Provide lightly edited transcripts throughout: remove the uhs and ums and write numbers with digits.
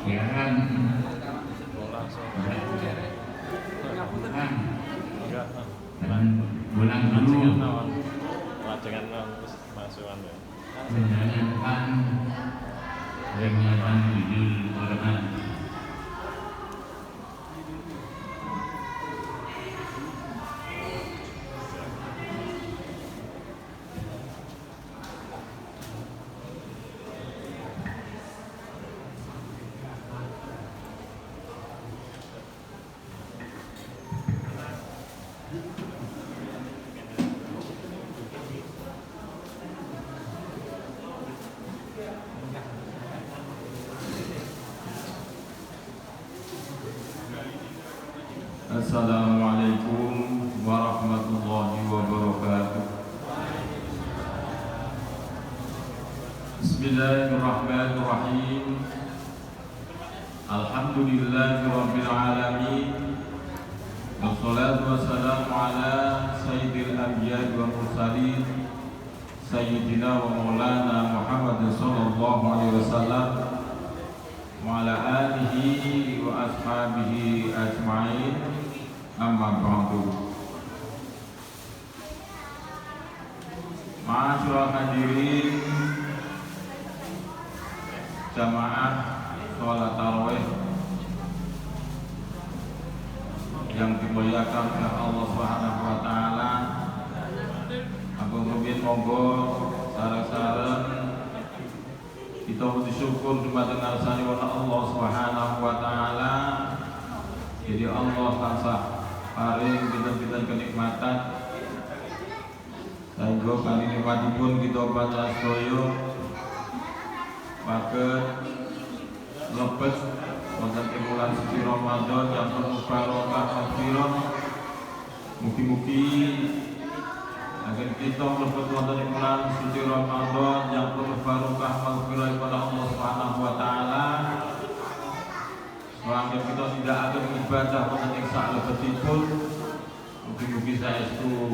siaran dan bulan dulu menjalankan peringatan Idul Adha. Assalamualaikum warahmatullahi wabarakatuh. Bismillahirrahmanirrahim. Alhamdulillahirabbil alamin. Wassalatu wassalamu ala sayyidil anbiya'i wal mursalin sayyidina wa maulana Muhammad sallallahu alaihi wasallam wa ala alihi wa ashabihi ajma'in. Amma ba'du. Ma'asyiral hadirin jamaah sholat tarawih yang dimuliakan oleh Allah Subhanahu wa taala. Aku rumiyin monggo sareng-sareng kita bersyukur dumateng ngarsane Allah Subhanahu wa taala. Jadi Allah tansah paring kita kenikmatan sehingga kali nikmatipun kita panjenengan sedaya saged lebet wonten ing bulan suci Ramadan yang penuh barokah maghfirah. Mugi-mugi agar kita lebet wonten ing bulan suci Ramadan yang penuh barokah maghfirah kepada Allah Subhanahu wa taala. Selama kita tidak akan ibadah wonten ing salebetipun, mugi-mugi saestu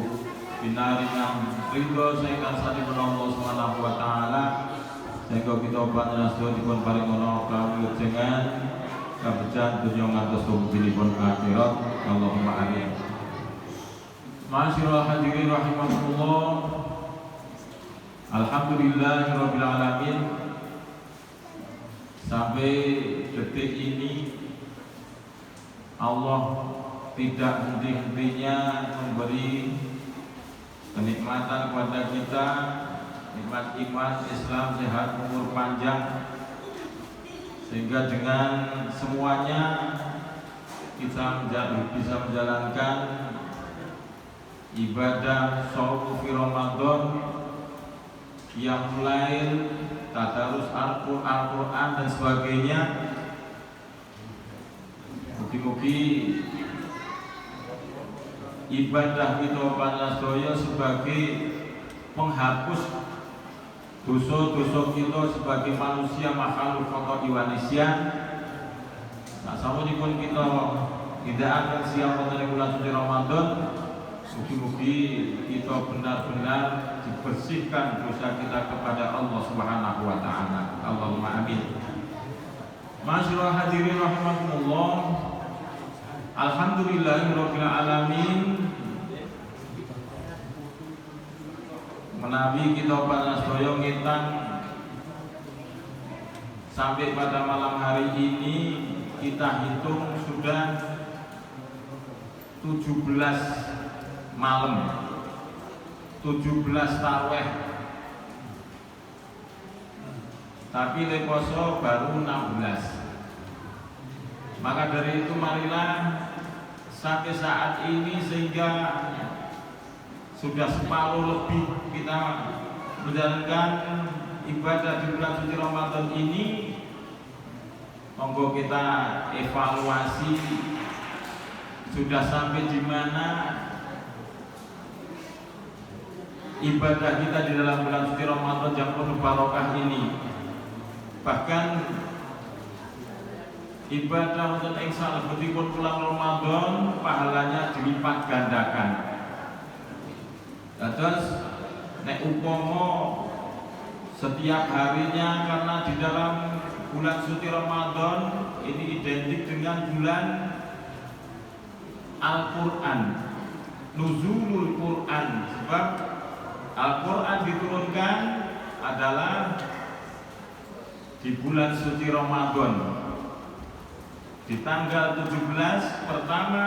pinaringan ridho saking sanipun Allah Subhanahu wa taala. Sehingga kita panjenengan sedaya dipun paringono kawilujengan kabejan dunya ngantos tumipun akhirat. Allahumma amin. Ma'asyiral hadirin rahimakumullah. Alhamdulillahirabbil alamin. Sampai detik ini Allah tidak henti-hentinya memberi kenikmatan kepada kita, nikmat iman, Islam, sehat, umur panjang, sehingga dengan semuanya kita bisa menjalankan ibadah shaum fi Ramadan yang mulai tadarus Al-Quran dan sebagainya. Mugi-mugi ibadah kita panjenengan sebagai penghapus dosa-dosa kita sebagai manusia makhluk khata iwanisyan. Nah, sampun kita tidak akan siap wonten bulan suci Ramadan. Mugi-mugi kita benar-benar dibersihkan dosa kita kepada Allah Subhanahu wa taala. Allahumma amin. Ma'asyiral hadirin rahimakumullah. Alhamdulillahirabbil alamin. Menawi kita panjenengan sedaya ngitung sampai pada malam hari ini, kita hitung sudah 17 malam, 17 tarawih. Tapi leposo baru 16. Maka dari itu marilah sampai saat ini sehingga sudah separuh lebih kita menjalankan ibadah di bulan suci Ramadan ini. Monggo kita evaluasi sudah sampai di mana ibadah kita di dalam bulan suci Ramadan yang penuh barokah ini. Bahkan ibadah untuk ing salebetipun bulan Ramadan pahalanya dilipat gandakan. Terus nek upomo setiap harinya, karena di dalam bulan suci Ramadan ini identik dengan bulan Al-Quran, nuzulul Quran, sebab Al-Quran diturunkan adalah di bulan suci Ramadan. Di tanggal 17 pertama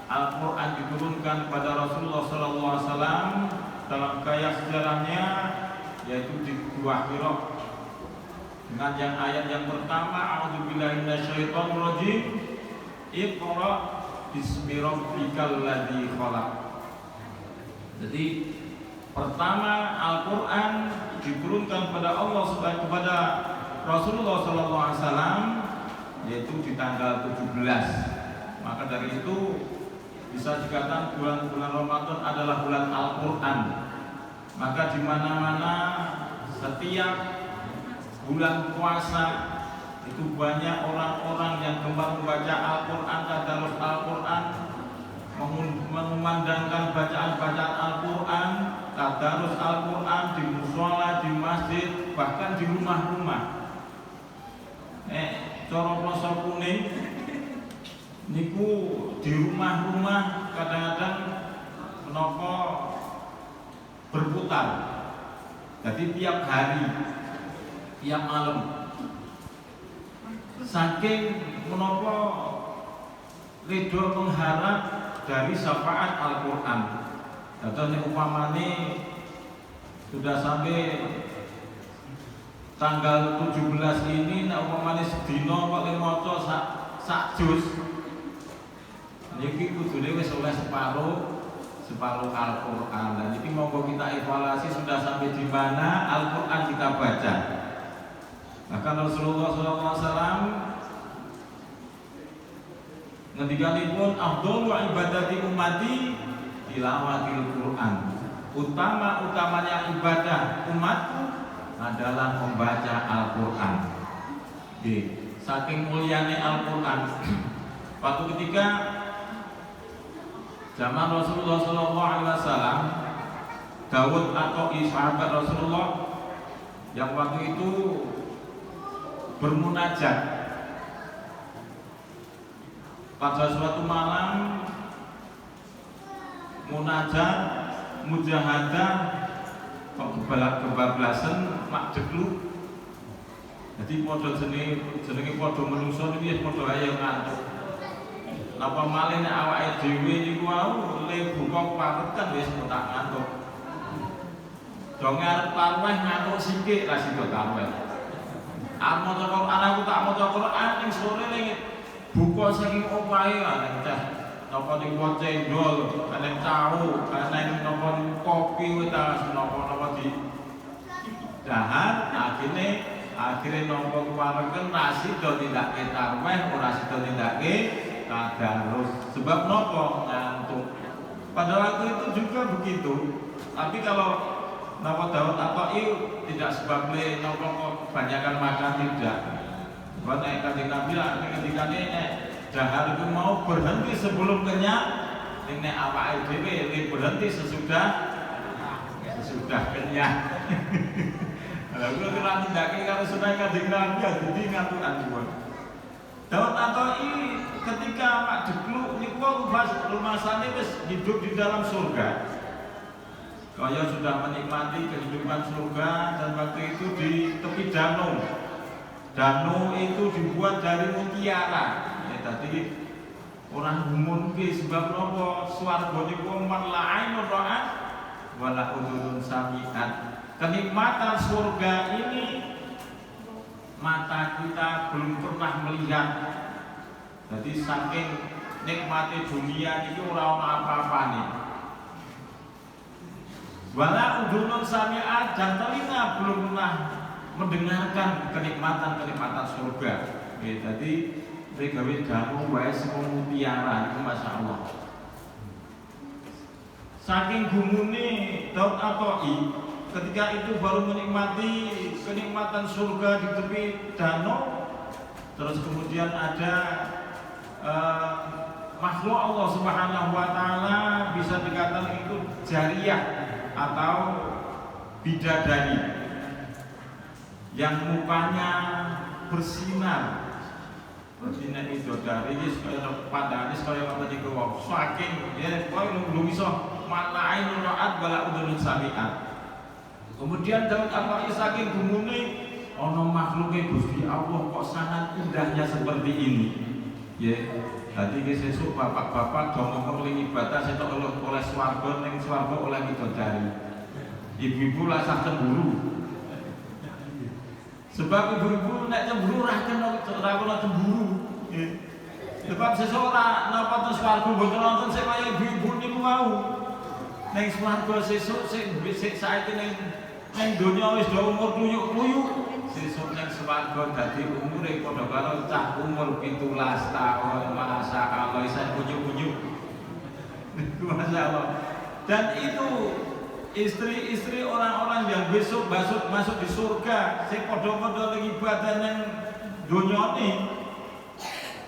Al-Quran diturunkan kepada Rasulullah SAW dalam gaya sejarahnya, yaitu di Gua Hira dengan yang ayat yang pertama, a'udzubillahi minasyaitonirrajim, iqra bismi rabbikal ladzi khalaq. Jadi pertama Al-Quran diturunkan kepada Allah kepada Rasulullah SAW, yaitu di tanggal 17. Maka dari itu bisa dikatakan bulan-bulan Ramadan adalah bulan Al-Quran. Maka di mana-mana setiap bulan puasa itu banyak orang-orang yang gemar membaca Al-Quran, tadarus Al-Quran, mengumandangkan bacaan-bacaan Al-Quran, tadarus Al-Quran di mushola, di masjid, bahkan di rumah-rumah. Cara basa kuning niku di rumah-rumah kadang-kadang menapa berputar. Jadi tiap hari, tiap malam, saking menapa ridho mengharap dari syafaat Al-Quran. Contohnya umpamane sudah sampai tanggal 17 ini, nek umpamane sedina kok le maca sak juz, niki kudune wis oleh separuh Al-Quran. Dan ini monggo kita evaluasi sudah sampai di mana Al-Quran kita baca. Bahkan Rasulullah SAW ngendikanipun afdhalu ibadati ummati tilawatil Quran. Utama-utamanya ibadah umatku adalah membaca Al-Quran. Saking muliane Al-Quran, waktu ketika zaman Rasulullah SAW, Daud atau sahabat Rasulullah yang waktu itu bermunajat pada suatu malam, munajat, mujahadah, kebablasan, makdeklu. Jadi model jenenge padha menungso niki padha ayo ngantuk. Napa malih nek awake dhewe niku wau le buka paretan wis tak ngantuk. Dong arep tarweh ngantuk sithik ra sida tarweh. Maca Quran aku tak maca Quran ning sore ning buka saking opahe ning cah napa ning cendol, ning tahu, ning napa kopi wis napa di dahar akhirnya nampa kewareken ra sida nindakake tarweh, ora sida nindakake tadarus. Sebab napa ngantuk. Pada waktu itu juga begitu. Tapi kalau napa Daud atau tidak sebabnya napa kebanyakan makan, tidak. Buat Kanjeng Nabi ketika dahar itu mau berhenti sebelum kenyang, nek awake dhewe berhenti sesudah kenyang. Lalu kira tindake karo sunah Kanjeng Nabi jadi ngaturan pun. Daud atau ketika Pak Dekluk niku rumasane wis hidup di dalam surga. Kaya sudah menikmati kehidupan surga, dan waktu itu di tepi danau. Danau itu dibuat dari mutiara. Tadi orang gumun ki sebab napa swarga niku man la'ainun ra'at wala udhunun sami'at. Kenikmatan surga ini mata kita belum pernah melihat. Jadi saking nikmati dunia itu ora ono apa-apane. Wala udhunun sami'at, dan telinga belum pernah mendengarkan kenikmatan surga. Jadi gawe danau wae sing mutiara itu masyaallah. Saking gumune Daud Atoi ketika itu baru menikmati kenikmatan surga di tepi danau, terus kemudian ada makhluk Allah Subhanahu wa taala, bisa dikatakan itu jariyah atau bidadari yang mukanya bersinar. Jadi nek bidadari iki kaya pandane kaya ngoten niku wae. Saking ya koyo belum iso malain nurat bala udun samiat. Kemudian Daud apa saking gumune ana makhluke Gusti Allah kok sangat indahnya seperti ini. Ya, dadi iki sesuk bapak-bapak do ngomong ibadah setok oleh swarga ning swarga oleh bidadari. Ibu-ibu lasah cemburu. Sebab ibu-ibu nek cemburu ra kena cemburu. Sebab seseorang napa terus swarga mboten wonten sing kaya ibu-ibu niku wau. Ning swarga sesuk sing saiki ning donya wis do umur kluyuk-kluyuk. Sesuk ning swarga dadi umure padha karo cah umur 17 tahun. Masyaallah isa unyu-unyu. Masyaallah. Dan itu istri-istri orang-orang yang besok masuk di surga sing padha-padha lagi ibadah ning donya ini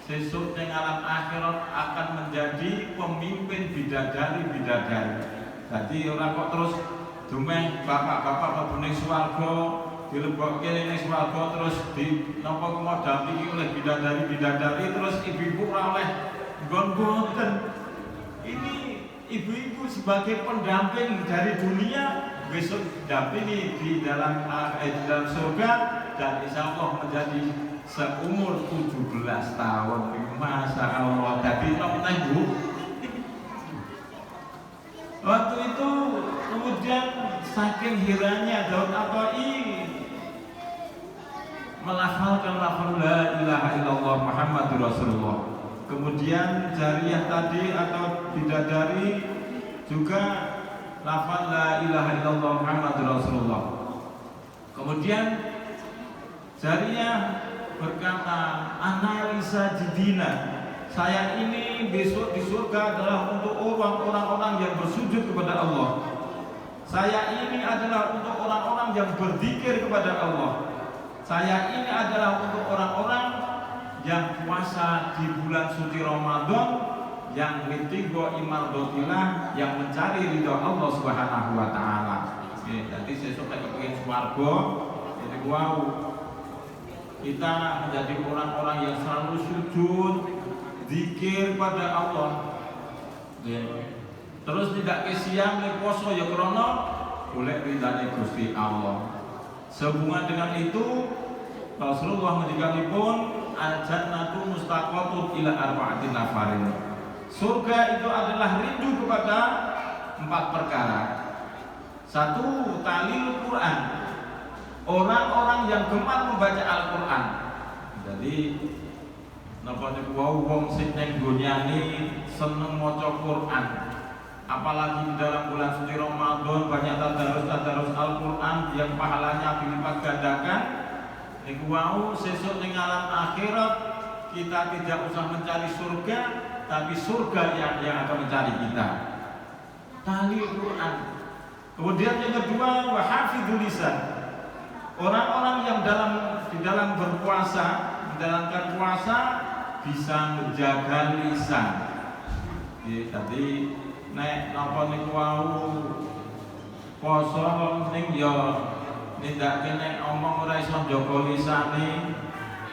sesuk ning alam akhirat akan menjadi pemimpin bidadari-bidadari. Jadi orang kok terus dumeh bapak-bapak mlebu ning swarga dilebokke ning swarga terus di napa kok dampingi oleh bidadari-bidadari terus ibu-ibu ora oleh nggon-nggon. Ini ibu-ibu sebagai pendamping dari dunia besok dampingi di dalam surga dan insya Allah menjadi seumur 17 tahun. Masya Allah. Tapi nomor Bu waktu itu kemudian saking hiranya Daud Atai melafalkan lafal la ilaha illallah Muhammadur Rasulullah. Kemudian jariyah tadi atau bidadari juga lafal la ilaha illallah Muhammadur Rasulullah. Kemudian jariyah berkata, analisa jidina, saya ini besok di surga adalah untuk orang-orang yang bersujud kepada Allah. Saya ini adalah untuk orang-orang yang berzikir kepada Allah. Saya ini adalah untuk orang-orang yang puasa di bulan suci Ramadan, yang mitigo imardotilah, yang mencari ridho Allah Subhanahu wa taala. Jadi sesuk nek kepengin swarga, jadi wow. Kita menjadi orang-orang yang selalu sujud, zikir pada Allah. Terus tidak kesiam nek poso ya krana golek ridane Gusti Allah. Sehubungan dengan itu Rasulullah ngendikanipun al-jannatu mustaqatun ila arba'atin nafarin. Surga itu adalah rindu kepada 4 perkara. 1, talil Quran. Orang-orang yang gemar membaca Al-Quran. Jadi napa niku wong sing ning donyane seneng maca Quran. Apalagi di dalam bulan suci Ramadan banyak tadarus Al-Quran yang pahalanya dilipat gandakan. Niku wau sesuk ning alam akhirat kita tidak usah mencari surga, tapi surga yang akan mencari kita. Tali Quran. Kemudian yang kedua, wahafidul lisan. Orang-orang yang di dalam berpuasa, menjalankan puasa bisa menjaga lisan. Tadi nek napa niku wau poso ning ya nindakake nek omong ora iso njaga lisane,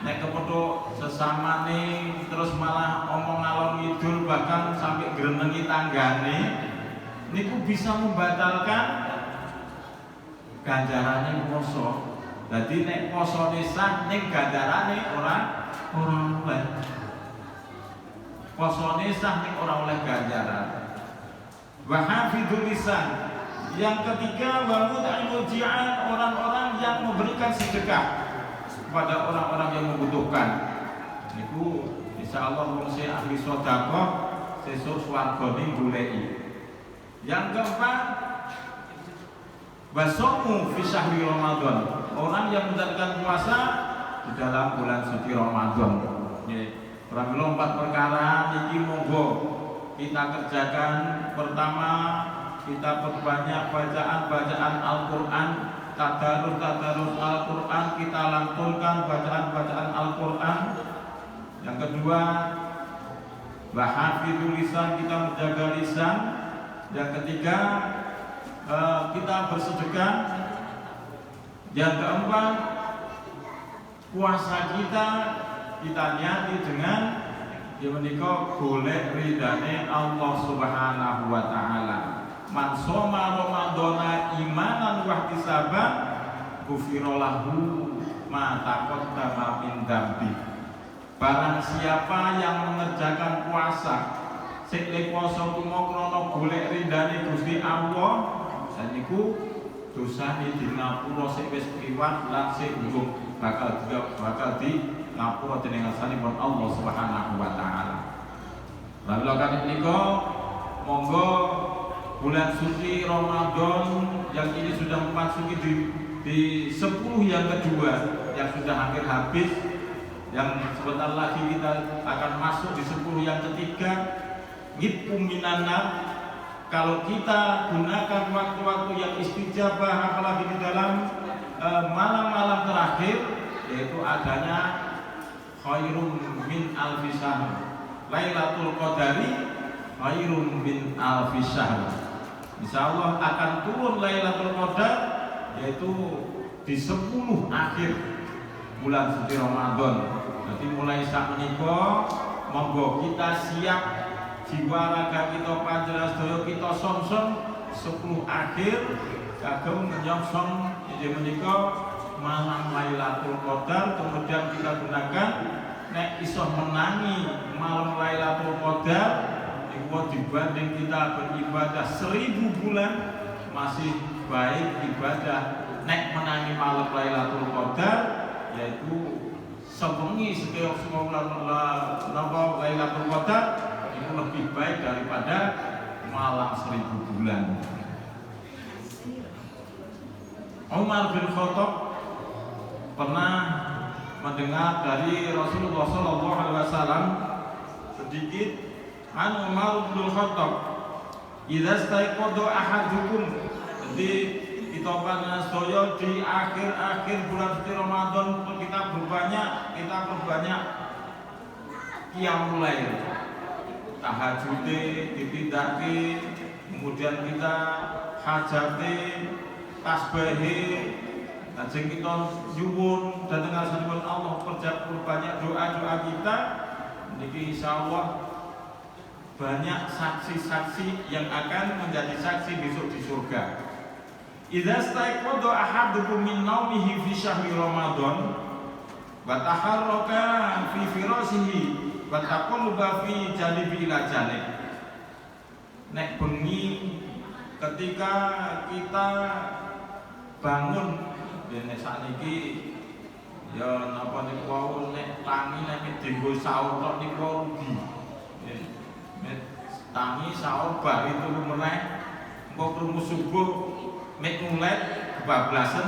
nek kepethuk sesamane terus malah omong ngalor ngidul bahkan sampai grenengi tanggane niku bisa membatalkan ganjarane poso. Dadi nek posone sah ning ganjarane ora oleh. Posone sah ning ora oleh ganjaran. Wa hafidul lisan. Yang ketiga, wa mud'imul ji'an, orang-orang yang memberikan sedekah kepada orang-orang yang membutuhkan. Niku insyaallah wong sing ahli sedekah sesuk swargane goleki. Yang keempat, wasomu fi syahri Ramadan. Orang yang menjalankan puasa di dalam bulan suci Ramadan. Pramila 4 perkara iki monggo kita kerjakan. Pertama, kita perbanyak bacaan Al-Quran, tadarus Al-Quran, kita lantunkan bacaan Al-Quran. Yang kedua, wahafidul lisan, kita menjaga lisan. Yang ketiga, kita bersedekah. Yang keempat, puasa kita niati dengan menika golek ridane Allah Subhanahu wa taala. Man shoma ramadhana imanan wa ihtisaban ghufira lahu ma taqaddama min dzambi. Barang siapa yang mengerjakan puasa sing poso kumo krana golek ridane Gusti Allah, saniku dosane dinapura sing wis kliwat lan sing urung bakal di ngapura dening ngarsanipun Allah Subhanahu wa taala. Lalu kali menika monggo bulan suci Ramadan yang ini sudah memasuki di 10 yang kedua yang sudah hampir habis, yang sebentar lagi kita akan masuk di 10 yang ketiga. Ngitpu minanar, kalau kita gunakan waktu-waktu yang istijabah apalagi di dalam malam-malam terakhir, yaitu adanya khairum min alfi syahr, Lailatul Qadari khairum min alfi syahr. Insyaallah akan turun Lailatul Qadar yaitu di 10 akhir bulan suci Ramadan. Jadi mulai saat menika monggo kita siap jiwa raga kita panjenengan kita somsom 10 akhir kagem menyongsong inggih menika malam Lailatul Qadar. Kemudian kita gunakan nek iso menangi malam Lailatul Qadar iku dibanding kita beribadah 1000 bulan masih baik ibadah nek menangi malam Lailatul Qadar, yaitu sewengi setiap napa Lailatul Qadar itu lebih baik daripada malam 1000 bulan. Umar bin Khattab pernah mendengar dari Rasulullah SAW sedikit an Umar bin Khattab, idza staiqadha ahadukum, jadi kita panasaya di akhir-akhir bulan suci Ramadan kita berbanyak qiyamul lail, tahajjude ditindake, kemudian kita hajate, tasbihe, lajeng kita nyuwun dhateng ngarsanipun Allah, perbanyak doa-doa kita niki insyaallah banyak saksi-saksi yang akan menjadi saksi besok di surga. Idza staiqadha ahadukum min naumihi fi syahri Ramadan wa taharraka fi firasihi wa taqallaba fi janibi ila janib. Nek bengi ketika kita bangun dene sakniki ya napa niku wau nek tangi nek dienggo sahur tok niku rugi. Nek tangi sahur bar itu meneh engko krungu subuh mek ngulet kebablasan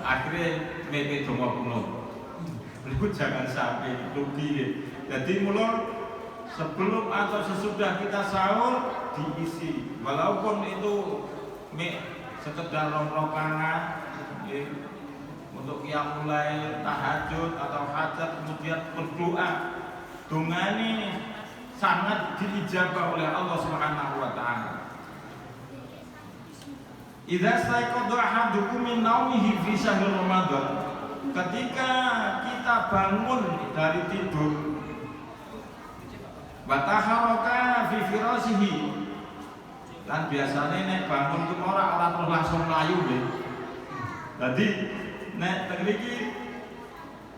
akhirnya mepet donga kunut. Niku jangan sampai rugi. Jadi mula sebelum atau sesudah kita sahur diisi, walaupun itu sekedar rakaat untuk yang mulai tahajud atau hajat, kemudian berdoa, dongane sangat diijabah oleh Allah Subhanahu wa taala. Idza staiqadha ahadukum min naumihi fi syahr Ramadan, ketika kita bangun dari tidur, wa taharaka fi firasihi, dan biasanya nek bangun itu ora terus langsung mlayu nggih. Dadi nek mriki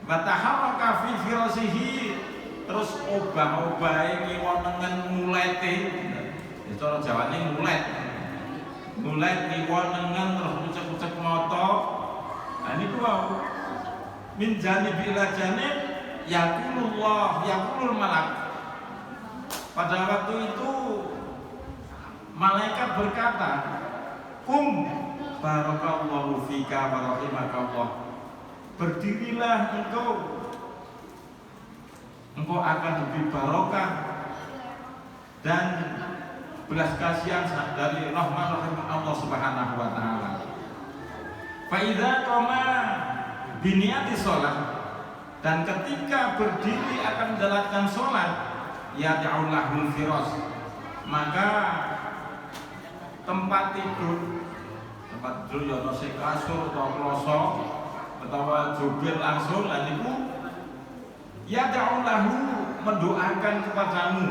wa taharaka fi firasihi terus obah-obahe ngiwonengen mulete, ya cara Jawane mulet ngiwonengen terus pucek-pucek mata. Nah niku wae min janibi ila janib yaqulul malak. Pada waktu itu malaikat berkata, barakallahu fika wa rahimakallah. Berdirilah engkau akan lebih barokah dan belas kasihan dari rahmat rahim Allah Subhanahu wa taala. Fa idza qama biniati salat, dan ketika berdiri akan menjalankan salat, ya ta'allahul firas, maka tempat tidur ya ono sing kasur atau kloso utawa jubir langsung lan niku yad'u lahu mendoakan kepadamu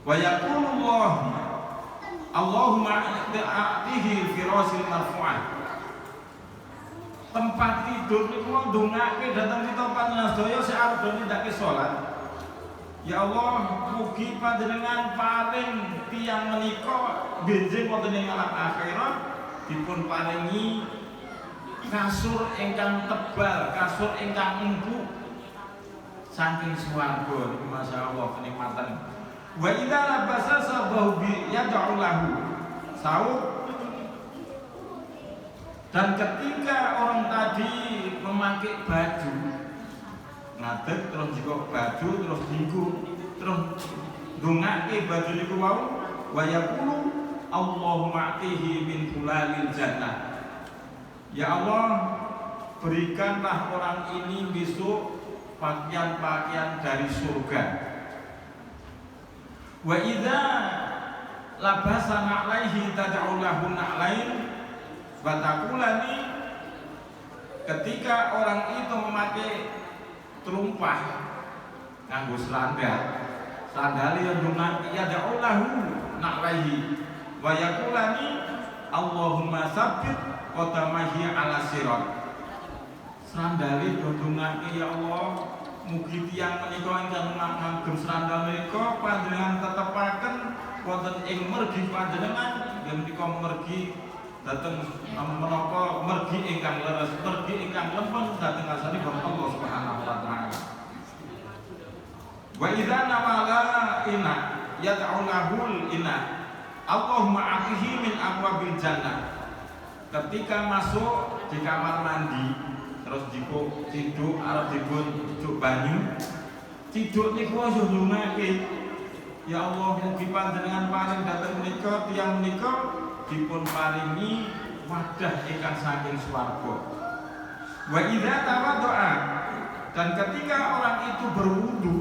wa yaqulullah Allahumma a'tihi firasil marfu'ah tempat tidur niku ndongake dhateng kita panjenengan sedaya sing arep nindakake salat. Ya Allah, mugi panjenengan paring tiyang menika benjing wonten ing alam akhirat dipun paringi kasur ingkang tebal, kasur ingkang empuk saking swarga. Masyaallah kenikmatan. Wa idza labasa sabahu bi yad'u lahu. Saud. Dan ketika orang tadi memakai baju ngadeg terus jikok baju terus dinggo terus ndongake baju niku wau wa yaqulu Allahumma atihi min fulalil jannah. Ya Allah, berikanlah orang ini besok pakaian-pakaian dari surga. Wa idza labasa na'laihi tad'u lahu na'lain wa taqulani. Ketika orang itu memakai terumpah nganggo sandal yang dungan ya da'ulahu na'laihi wa yaqulani Allahumma sabbit qadamahi ala sirat. Sandali dodongake ya Allah, mugi tiyang menika ingkang ngagem sandal menika panjenengan tetepaken wonten ing mergi panjenengan, yen menika mergi dateng menapa mergi ingkang leres, mergi ingkang lempeng dateng asalipun Allah Subhanahu wa taala. Wa idza nawala ina yad'u lahul ina Allahumma atihi min abwabil jannah. Ketika masuk di kamar mandi terus dipuk ciduk arep dipun ciduk banyu, ciduk niku aja ndongake ya Allah, mugi panjenengan paring dhateng menika tiyang menika dipun paringi wadah ingkang saking swarga. Wa idza tawaddoa, dan ketika orang itu berwudu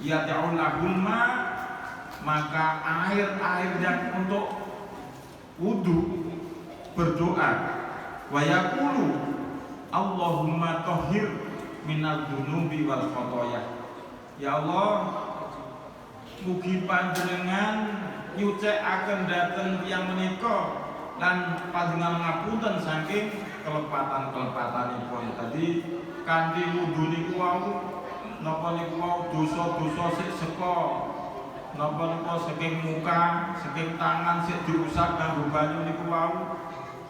ya ta'allahul ma, maka air yang untuk wudu berdoa wa yaqulu Allahumma tahhir minal dunubi wal khotoya. Ya Allah, mugi panjenengan nyucikaken dhateng tiyang menika lan panjenengan ngapunten saking kelepatan-kelepatanipun. Tadi kanthi wudu niku wau napa niku wau dosa-dosa sik seka napa niku saking muka, saking tangan sik diusap nganggo banyu niku wau.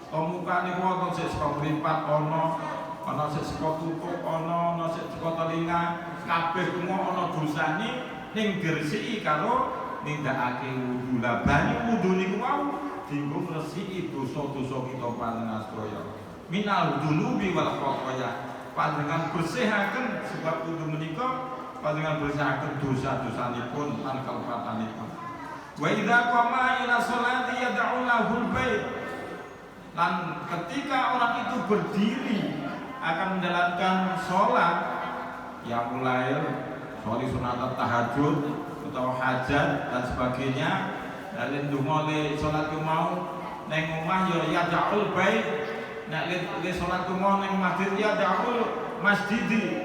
Muka niku wonten sik saka mripat ana sik saka tutuk ana sik saka telinga, kabeh kuwi ana dosane ning gresiki karo nindakake wudu. Lah banyu wudu niku wau dienggo ngresiki dosa-dosa kita panjenengan sedaya. Minal dunubi wal khotoya. Panjenengan bersihaken sebab wudu menika panjenengan bersihaken dosa-dosanipun lan kelepatanipun. Wa idza qama ila sholati yad'u lahul bait. Dan ketika orang itu berdiri akan menjalankan sholat, ya mulai sholat sunat tahajud atau hajat dan sebagainya, dan ndonga sholat mau neng omah ya yad'ul bait, nek le sholat mau neng masjid ya yad'ul masjidi,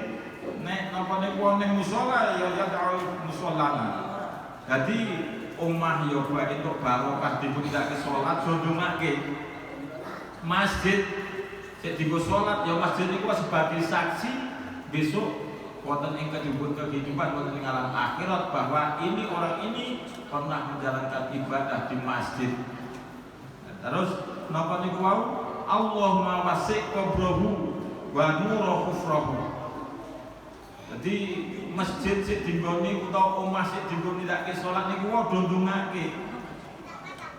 nek napa niku neng musala ya yad'ul musallana. Jadi omah ya bae entuk barokah dipundhake sholat ndongake. Masjid sik dienggo salat ya masjid niku sebagai saksi besok wonten ing kehidupan wonten ing alam akhirat bahwa ini orang ini pernah menjalankan ibadah di masjid. Terus napa niku wau Allahumma wasi' qabrahu wa nura kufrahu. Jadi masjid sik dinggoni utawa omah sik dinggoni nindakake salat niku ndongake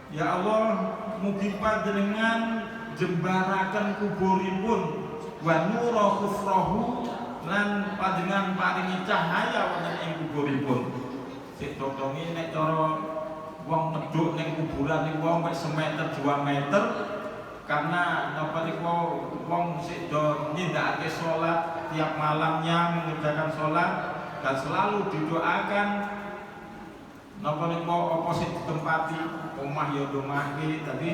ya Allah, mugi panjenengan jembaraken kuburipun wa nura kufrahu lan panjenengan paringi cahaya wonten ing kuburipun. Sik dotongi nek cara wong medhuk ning kuburan niku wong mek semeter 2 meter karena napa niku wong sik do nindakake salat tiap malamnya mengerjakan salat dan selalu didoakan napa niku apa sing ditempati omah ya domake. Tadi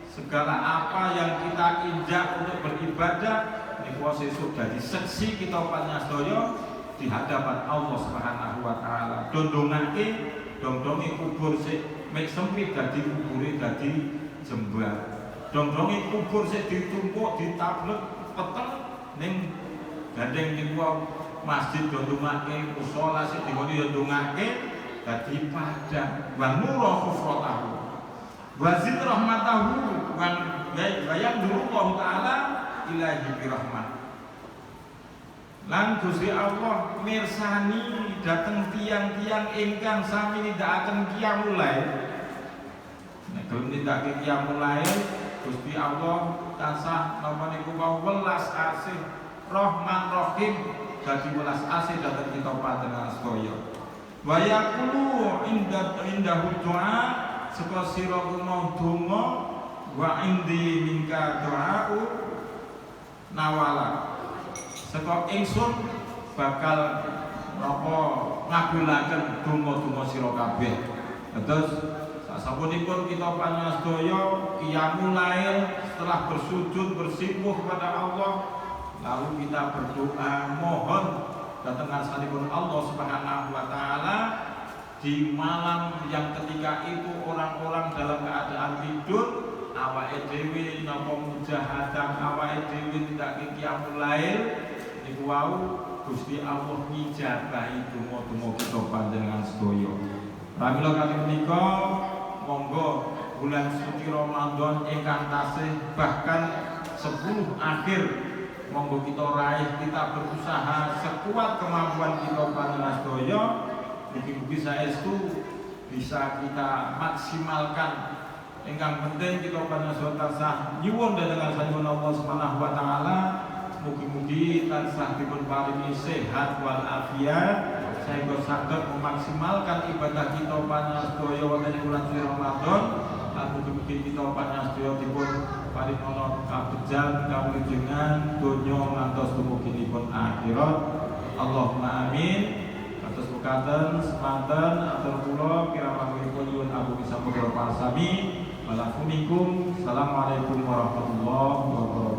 segala apa yang kita injak untuk beribadah niku sesuk dadi seksi kita panjenengan di hadapan Allah Subhanahu wa taala. Dondongake dongdonge kubur sik mek sempit dadi kubure dadi jembar. Dongdonge kubur sik ditumpuk ditablek peteng ning gandeng niku masjid dondongake musala sik dingoni dondongake dadi padang. Wa nurul khufratahu wa zid rahmatahu wa yaqdiru Allah taala ilahi birahmat. Lan Gusti Allah mirsani dateng tiang-tiang ingkang sami nindakaken qiyamul lail. Nek gelem nindakake qiyamul lail, Gusti Allah tansah napa niku welas asih Rahman Rahim dadi welas asih dhateng kita panjenengan sedaya. Wa yaqulu indahu du'a saka sira mau donga wa indi minka du'a'u nawala. Saka ingsun bakal napa ngabulaken donga-donga sira kabeh. Terus sasampunipun kita panjenengan sedaya qiyamul lail setelah bersujud bersimpuh kepada Allah, lalu kita berdoa mohon datang ngarsanipun Allah Subhanahu wa taala di malam yang ketika itu orang-orang dalam keadaan tidur, awake dhewe napa mujahadah, awake dhewe tidak qiyamul lail. Niku wau Gusti Allah ngijabahi donga-donga kita panjenengan sedaya. Pramila kali menika monggo bulan suci Ramadan ingkang tasih bahkan 10 akhir monggo kita raih, kita berusaha sekuat kemampuan kita panjenengan sedaya. Mugi-mugi saestu bisa kita maksimalkan. Ingkang penting kita panjenengan tansah nyuwun dhateng sampun Allah Subhanahu wa taala. Mugi-mugi tansah dipun paringi sehat wal afiat sehingga saged memaksimalkan ibadah kita panjenengan sedaya wonten ing bulan suci Ramadan. Lan mugi-mugi kita panjenengan sedaya dipun paring ana kabejan kawujudan donya ngantos dumuginipun akhirat. Allahumma amin. Atas mekaten semanten atur kula kiramangipun nyuwun agung sampun para sami. Walafumikum. Assalamualaikum warahmatullahi wabarakatuh.